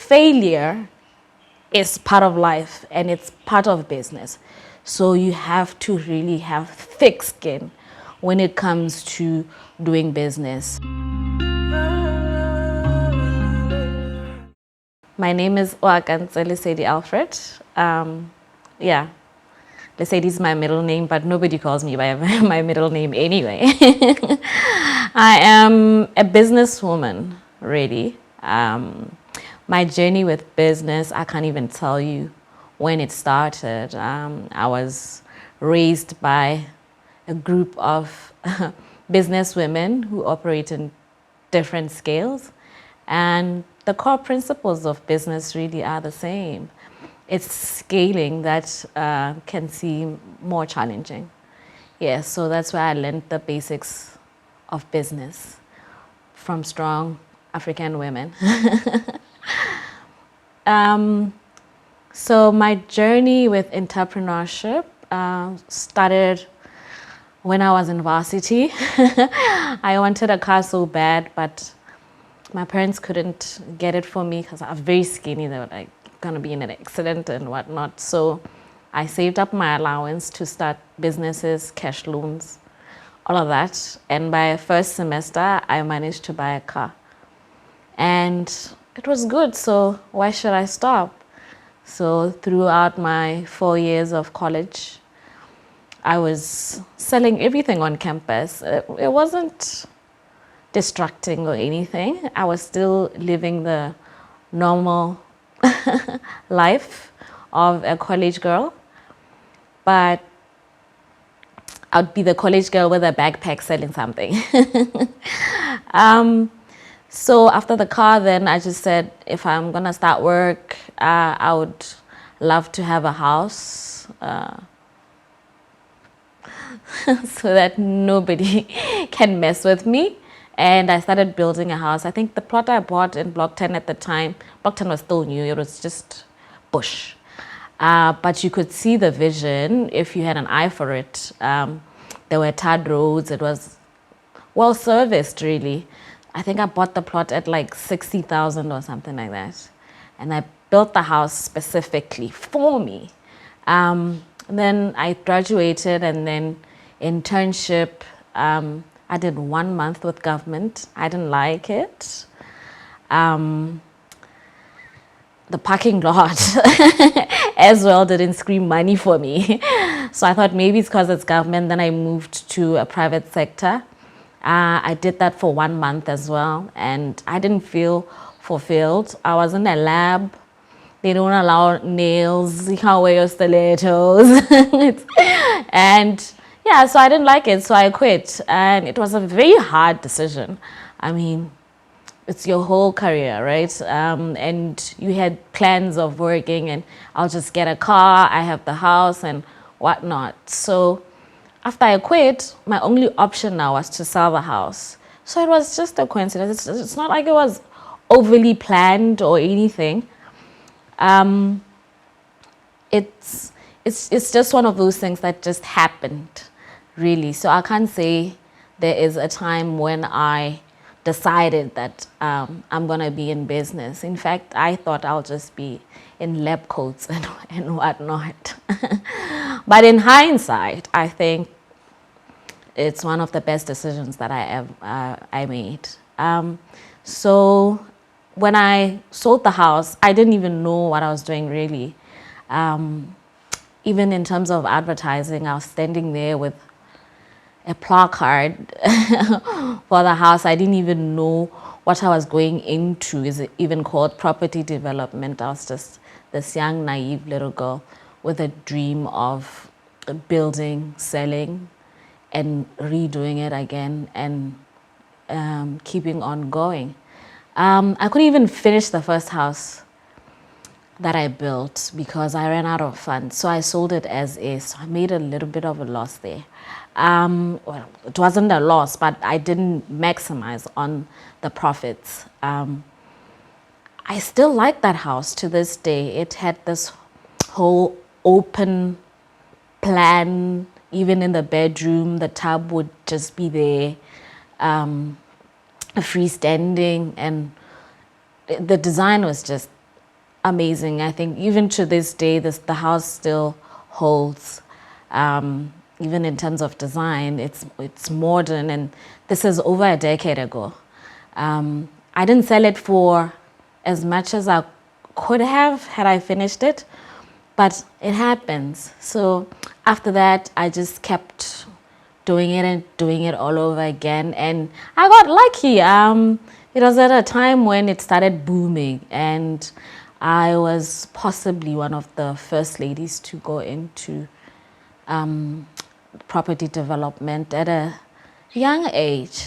failure is part of life and it's part of business. So you have to really have thick skin when it comes to doing business. My name is Oakantse Alfred. Yeah, Lesedi is my middle name, but nobody calls me by my middle name anyway. I am a businesswoman, really. My journey with business, I can't even tell you when it started. I was raised by a group of business women who operate in different scales, and the core principles of business really are the same. It's scaling that can seem more challenging. Yeah, so that's where I learned the basics of business from strong African women. So my journey with entrepreneurship started when I was in varsity. I wanted a car so bad, but my parents couldn't get it for me because I was very skinny. They were like, gonna be in an accident and whatnot. So I saved up my allowance to start businesses, cash loans, all of that. And by first semester, I managed to buy a car. And it was good, so why should I stop? So throughout my 4 years of college, I was selling everything on campus. It wasn't distracting or anything. I was still living the normal life of a college girl, but I'd be the college girl with a backpack selling something. So after the car, then I just said, if I'm gonna start work, I would love to have a house so that nobody can mess with me. And I started building a house. I think the plot I bought in Block 10 at the time, Block 10 was still new, it was just bush. But you could see the vision if you had an eye for it. There were tarred roads, it was well serviced really. I think I bought the plot at like 60,000 or something like that. And I built the house specifically for me. Then I graduated and then internship. I did 1 month with government. I didn't like it. The parking lot as well didn't scream money for me. So I thought maybe it's because it's government. Then I moved to a private sector. I did that for 1 month as well, and I didn't feel fulfilled. I was in a lab. They don't allow nails. You can't wear your stilettos. And yeah, so I didn't like it, so I quit. And it was a very hard decision. I mean, it's your whole career, right? And you had plans of working, and I'll just get a car, I have the house and whatnot. So after I quit, my only option now was to sell the house. So it was just a coincidence. It's not like it was overly planned or anything. It's just one of those things that just happened, really. So I can't say there is a time when I decided that I'm gonna be in business. In fact, I thought I'll just be in lab coats and whatnot. But in hindsight, I think it's one of the best decisions that I made. So when I sold the house, I didn't even know what I was doing really. Even in terms of advertising, I was standing there with a placard for the house. I didn't even know what I was going into. Is it even called property development? I was just this young, naive little girl with a dream of building, selling, and redoing it again and keeping on going. I couldn't even finish the first house that I built because I ran out of funds. So I sold it as is. So I made a little bit of a loss there. Well, it wasn't a loss, but I didn't maximize on the profits. I still like that house to this day. It had this whole open plan. Even in the bedroom, the tub would just be there, freestanding, and the design was just amazing. I think even to this day, the house still holds. Even in terms of design, it's modern, and this is over a decade ago. I didn't sell it for as much as I could have had I finished it, but it happens. So after that, I just kept doing it and doing it all over again, and I got lucky. It was at a time when it started booming, and I was possibly one of the first ladies to go into property development at a young age.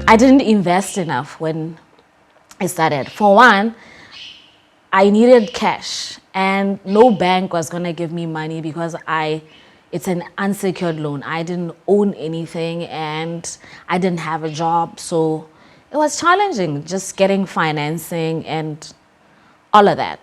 I didn't invest enough when I started. For one, I needed cash, and no bank was gonna give me money because it's an unsecured loan. I didn't own anything and I didn't have a job, so it was challenging just getting financing and all of that.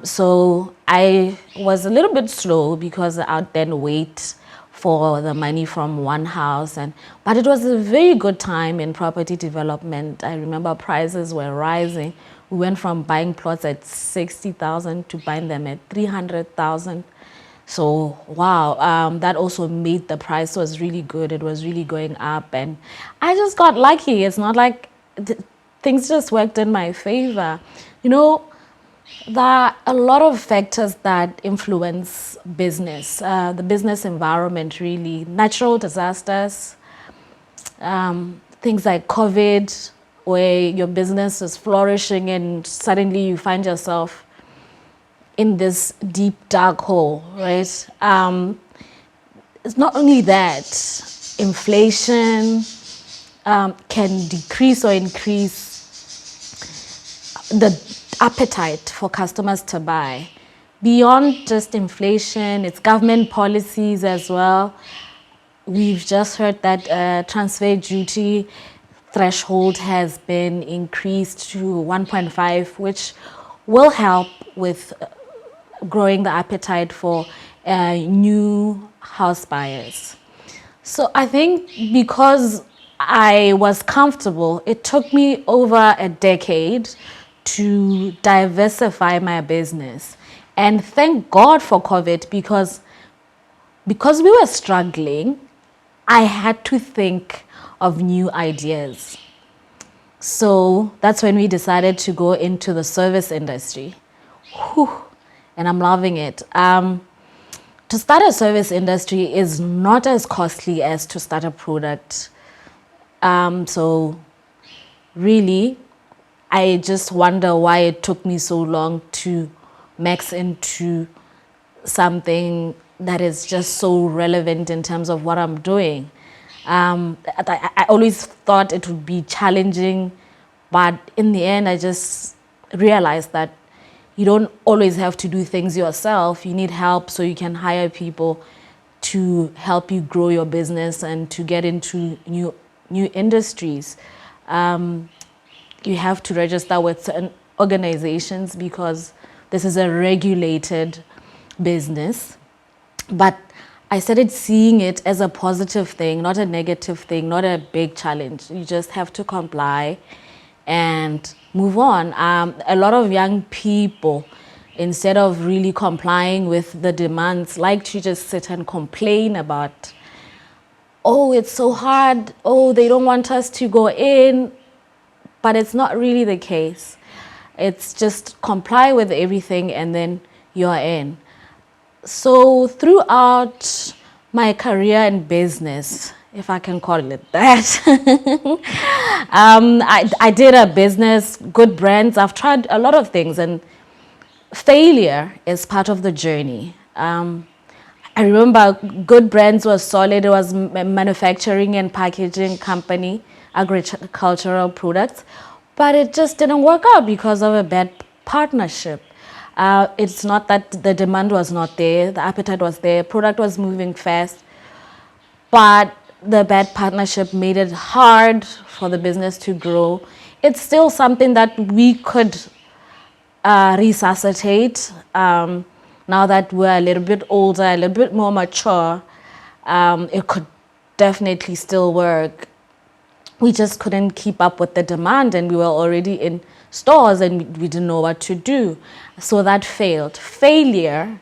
So I was a little bit slow because I'd then wait for the money from one house, but it was a very good time in property development. I remember prices were rising. We went from buying plots at 60,000 to buying them at 300,000. So wow, that also made the price was really good. It was really going up, and I just got lucky. It's not like things just worked in my favor. You know, there are a lot of factors that influence business, the business environment really, natural disasters, things like COVID, where your business is flourishing and suddenly you find yourself in this deep, dark hole, right? It's not only that, inflation can decrease or increase the appetite for customers to buy. Beyond just inflation, it's government policies as well. We've just heard that transfer duty threshold has been increased to 1.5, which will help with growing the appetite for new house buyers. So I think because I was comfortable, it took me over a decade to diversify my business. And thank God for COVID, because we were struggling, I had to think of new ideas. So that's when we decided to go into the service industry. Whew, and I'm loving it. To start a service industry is not as costly as to start a product. So really, I just wonder why it took me so long to max into something that is just so relevant in terms of what I'm doing. I always thought it would be challenging, but in the end, I just realized that you don't always have to do things yourself. You need help, so you can hire people to help you grow your business and to get into new industries. You have to register with certain organizations because this is a regulated business. But I started seeing it as a positive thing, not a negative thing, not a big challenge. You just have to comply and move on. A lot of young people, instead of really complying with the demands, like to just sit and complain about, oh, it's so hard, oh, they don't want us to go in. But it's not really the case. It's just comply with everything and then you're in. So throughout my career in business, if I can call it that, I did a business, good brands. I've tried a lot of things, and failure is part of the journey. I remember Good Brands was solid. It was a manufacturing and packaging company, agricultural products, but it just didn't work out because of a bad partnership. It's not that the demand was not there, the appetite was there, product was moving fast, but the bad partnership made it hard for the business to grow. It's still something that we could resuscitate now that we're a little bit older, a little bit more mature. It could definitely still work. we just couldn't keep up with the demand, and we were already in stores and we didn't know what to do. So that failed. Failure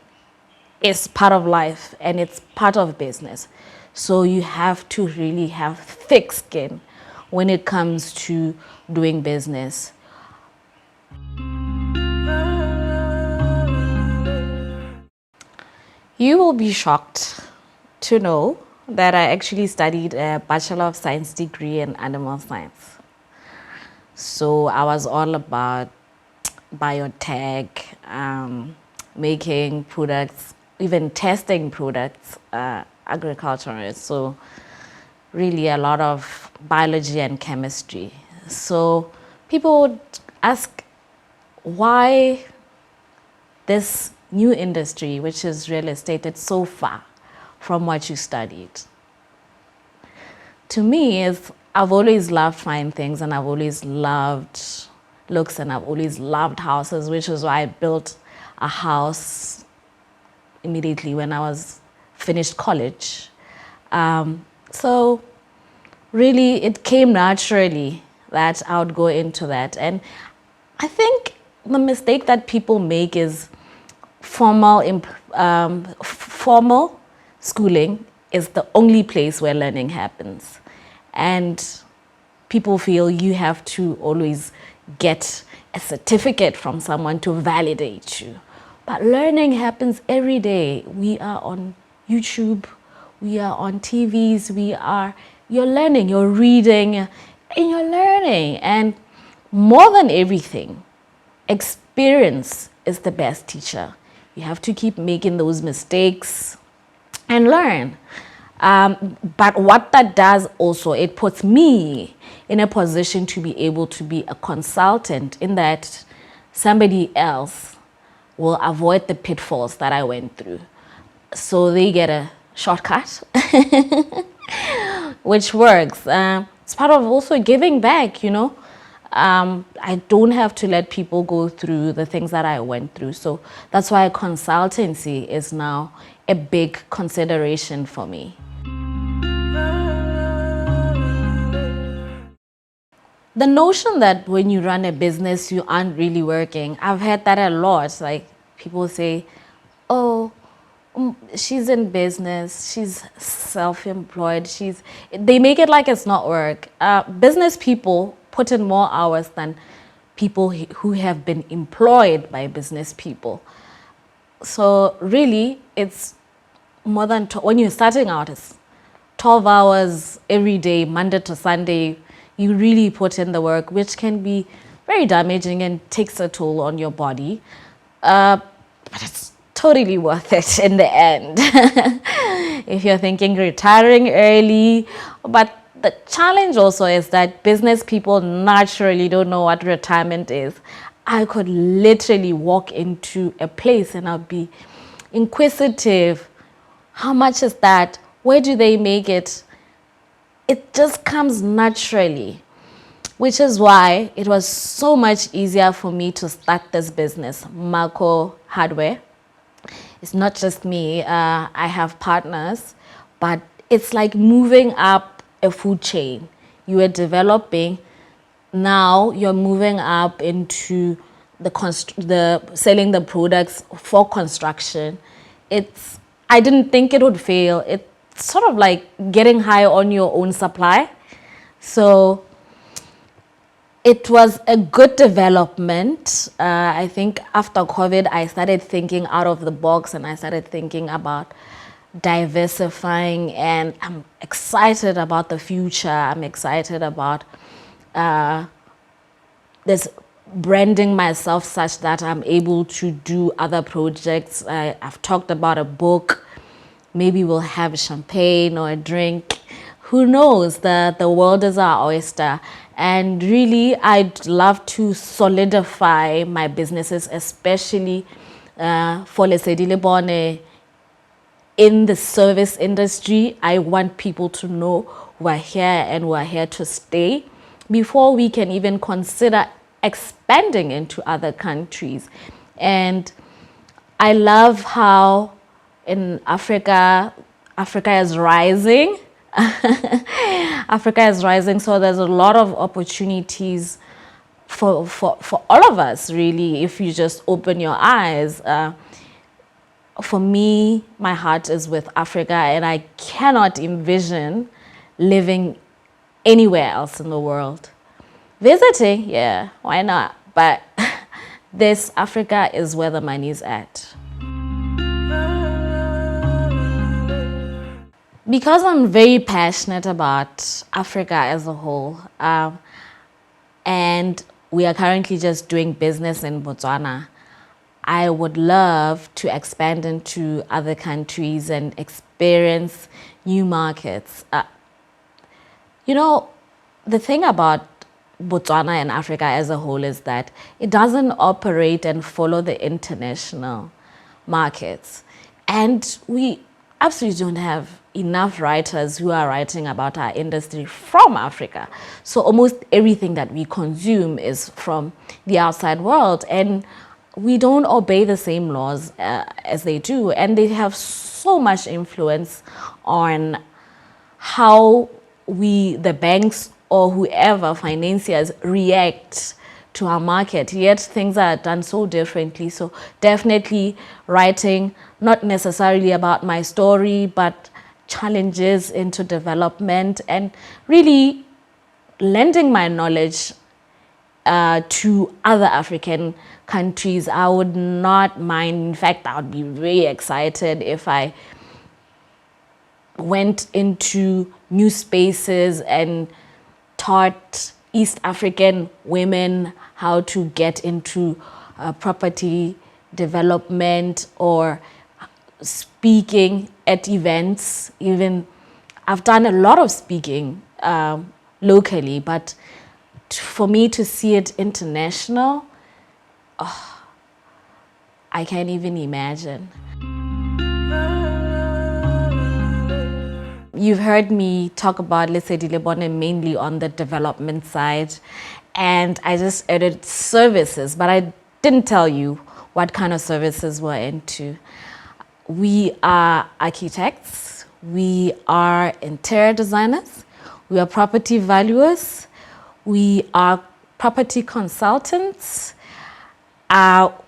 is part of life and it's part of business. So you have to really have thick skin when it comes to doing business. You will be shocked to know that I actually studied a Bachelor of Science degree in animal science. So I was all about biotech, making products, even testing products, agriculturalists. So really a lot of biology and chemistry. So people would ask why this new industry, which is real estate, it's so far from what you studied. To me, I've always loved fine things, and I've always loved looks, and I've always loved houses, which is why I built a house immediately when I was finished college. So really it came naturally that I would go into that. And I think the mistake that people make is formal schooling is the only place where learning happens. And people feel you have to always get a certificate from someone to validate you. But learning happens every day. We are on YouTube, we are on TVs, you're learning, you're reading, and you're learning. And more than everything, experience is the best teacher. You have to keep making those mistakes and learn. But what that does also, it puts me in a position to be able to be a consultant, in that somebody else will avoid the pitfalls that I went through. So they get a shortcut, which works. It's part of also giving back, you know. I don't have to let people go through the things that I went through. So that's why consultancy is now a big consideration for me. The notion that when you run a business, you aren't really working, I've heard that a lot. Like people say, oh, she's in business, she's self-employed, they make it like it's not work. Business people put in more hours than people who have been employed by business people. So really, it's more than, when you're starting out, it's 12 hours every day, Monday to Sunday. You really put in the work, which can be very damaging and takes a toll on your body. But it's totally worth it in the end. If you're thinking retiring early. But the challenge also is that business people naturally don't know what retirement is. I could literally walk into a place and I'll be inquisitive. How much is that? Where do they make it? It just comes naturally, which is why it was so much easier for me to start this business, Marco Hardware. It's not just me, I have partners, but it's like moving up a food chain. You are developing, now you're moving up into the selling the products for construction. I didn't think it would fail. It's sort of like getting high on your own supply. So it was a good development. I think after COVID, I started thinking out of the box and I started thinking about diversifying, and I'm excited about the future. I'm excited about this branding myself such that I'm able to do other projects. I've talked about a book. Maybe we'll have champagne or a drink. Who knows? The world is our oyster. And really, I'd love to solidify my businesses, especially for LesediLebone in the service industry. I want people to know we're here and we're here to stay before we can even consider expanding into other countries. And I love how in Africa is rising. Africa is rising, so there's a lot of opportunities for all of us, really, if you just open your eyes. For me, my heart is with Africa, and I cannot envision living anywhere else in the world. Visiting, yeah, why not? But this Africa is where the money's at. Because I'm very passionate about Africa as a whole, and we are currently just doing business in Botswana, I would love to expand into other countries and experience new markets. You know, the thing about Botswana and Africa as a whole is that it doesn't operate and follow the international markets. And we absolutely don't have enough writers who are writing about our industry from Africa. So almost everything that we consume is from the outside world, and we don't obey the same laws as they do. And they have so much influence on how we, the banks or whoever, financiers, react to our market. Yet things are done so differently. So definitely writing, not necessarily about my story, but challenges into development, and really lending my knowledge to other African countries. I would not mind. In fact, I would be very excited if I went into new spaces and taught East African women how to get into property development, or speaking at events. Even I've done a lot of speaking locally, but for me to see it international, I can't even imagine. You've heard me talk about LesediLebone mainly on the development side, and I just added services, but I didn't tell you what kind of services we're into. We are architects, we are interior designers, we are property valuers, we are property consultants,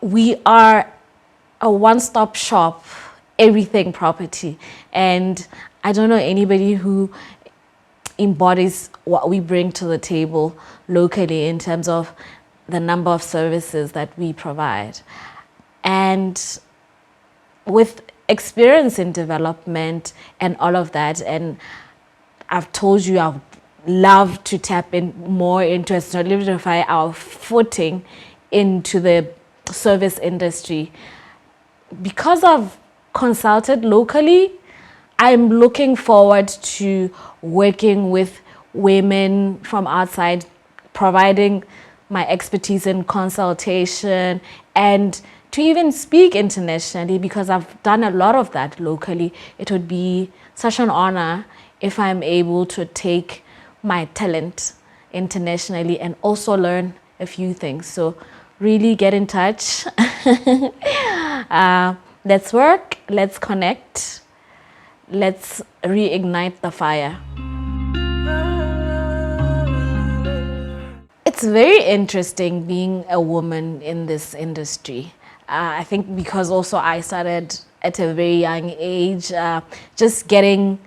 we are a one-stop shop, everything property. And I don't know anybody who embodies what we bring to the table locally in terms of the number of services that we provide. And with experience in development and all of that, and I've told you I've love to tap in more into solidify our footing into the service industry. Because I've consulted locally, I'm looking forward to working with women from outside, providing my expertise in consultation, and to even speak internationally, because I've done a lot of that locally. It would be such an honor if I'm able to take my talent internationally and also learn a few things. So really get in touch. Let's work, let's connect, let's reignite the fire. It's very interesting being a woman in this industry. I think because also I started at a very young age, just getting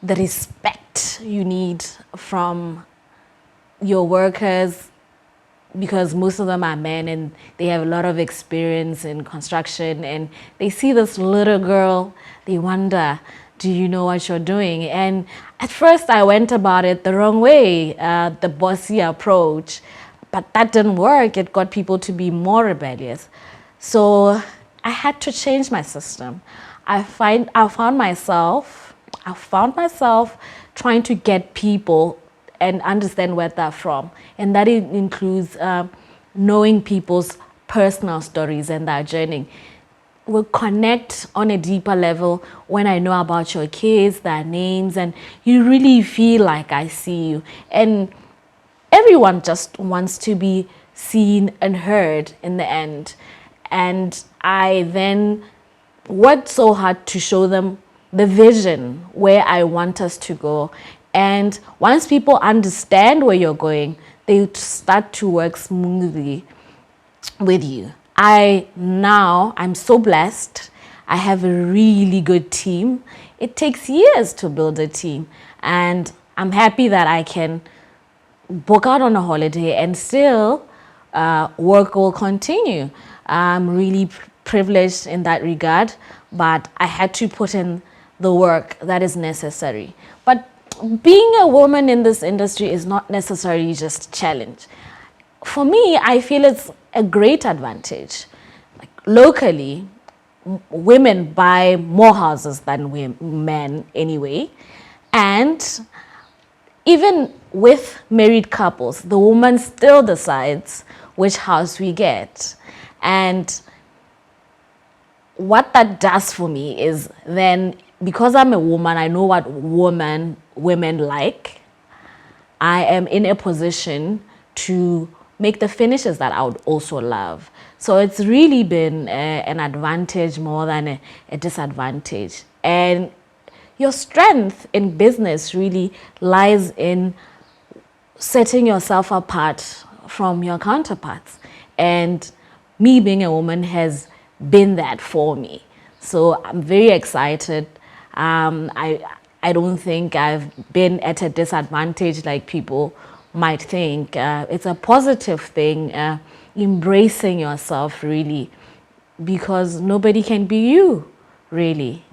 the respect you need from your workers, because most of them are men and they have a lot of experience in construction, and they see this little girl, they wonder, do you know what you're doing? And at first I went about it the wrong way, the bossy approach, but that didn't work. It got people to be more rebellious. So I had to change my system. I found myself trying to get people and understand where they're from. And that includes knowing people's personal stories and their journey. We'll connect on a deeper level when I know about your kids, their names, and you really feel like I see you. And everyone just wants to be seen and heard in the end. And I then worked so hard to show them the vision where I want us to go. And once people understand where you're going, they start to work smoothly with you. I'm so blessed. I have a really good team. It takes years to build a team, and I'm happy that I can book out on a holiday and still work will continue. I'm really privileged in that regard, but I had to put in the work that is necessary. But being a woman in this industry is not necessarily just a challenge. For me, I feel it's a great advantage. Like locally, women buy more houses than men anyway. And even with married couples, the woman still decides which house we get. And what that does for me is then, because I'm a woman, I know what women like. I am in a position to make the finishes that I would also love. So it's really been an advantage more than a disadvantage. And your strength in business really lies in setting yourself apart from your counterparts. And me being a woman has been that for me. So I'm very excited. I don't think I've been at a disadvantage like people might think. It's a positive thing, embracing yourself really, because nobody can be you, really.